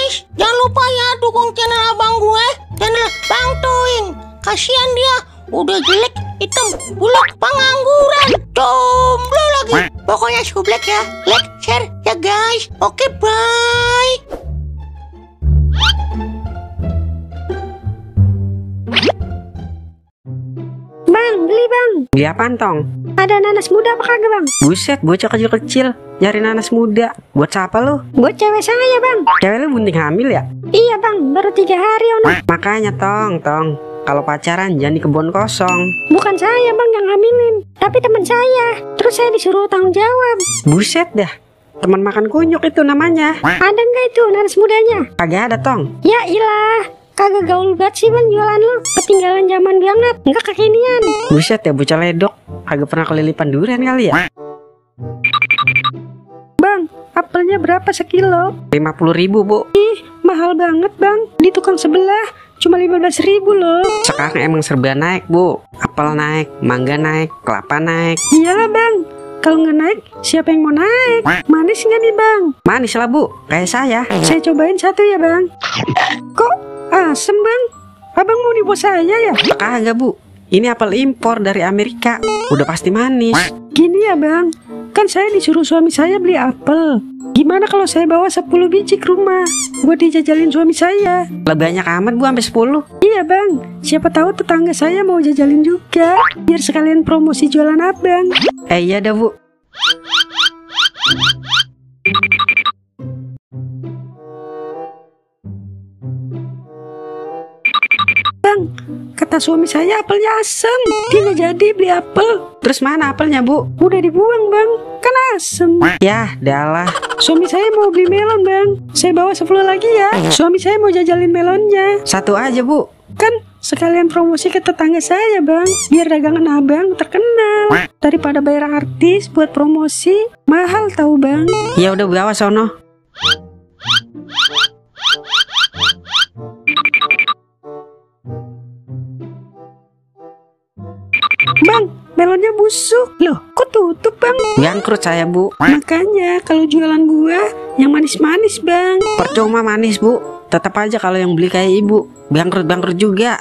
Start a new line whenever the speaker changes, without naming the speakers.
guys, jangan lupa ya dukung channel abang gue, channel Bang Toing. Kasihan dia, udah jelek, hitam, buluk, pengangguran, jomblo lagi. Pokoknya sublek ya, like, share ya guys. Oke, bye.
Bang, beli bang.
Beli apaan, Tong?
Ada nanas muda apa kagak bang?
Buset, bocah kecil-kecil nyari nanas muda. Buat siapa lu?
Buat cewek saya bang.
Cewek lu bunting hamil ya?
Iya bang, baru 3 hari ono.
Makanya Tong, kalau pacaran jangan di kebun kosong.
Bukan saya bang yang hamilin, tapi teman saya. Terus saya disuruh tanggung jawab.
Buset dah, teman makan kunyuk itu namanya.
Ada nggak itu nanas mudanya?
Kagak ada, Tong.
Ya ilah, kagak gaul banget sih bang jualan lu. Ketinggalan zaman banget, nggak kekinian.
Buset ya, bocah ledok. Kagak pernah kelilipan durian kali ya?
Bang, apelnya berapa sekilo?
50.000, Bu.
Ih, mahal banget bang. Di tukang sebelah cuma 15.000 loh.
Sekarang emang serba naik, Bu. Apel naik, mangga naik, kelapa naik.
Iyalah bang, kalau nggak naik siapa yang mau naik? Manis nggak nih bang?
Manis lah, Bu, kayak saya.
Saya cobain satu ya bang. Kok asem bang? Abang mau nipu saya ya?
Kagak, Bu. Ini apel impor dari Amerika. Udah pasti manis.
Gini ya bang, kan saya disuruh suami saya beli apel. Gimana kalau saya bawa 10 biji ke rumah buat dijajalin suami saya?
Lah banyak amat, Bu, sampai 10.
Iya bang, siapa tahu tetangga saya mau jajalin juga, biar sekalian promosi jualan abang.
Iya dah, Bu.
Bang, kata suami saya apelnya asem. Dia nggak jadi beli apel.
Terus mana apelnya, Bu?
Udah dibuang bang, kan asem.
Yah, dalah.
Suami saya mau beli melon bang. Saya bawa 10 lagi ya. Suami saya mau jajalin melonnya.
Satu aja, Bu.
Kan sekalian promosi ke tetangga saya bang, biar dagangan abang terkenal. Daripada bayar artis buat promosi, mahal tahu bang.
Ya udah, bawa sono.
Bang, melonnya busuk. Loh, kok tutup bang?
Bangkrut saya, Bu.
Makanya kalau jualan gua yang manis-manis bang.
Percuma manis, Bu. Tetap aja kalau yang beli kayak ibu bangkrut juga.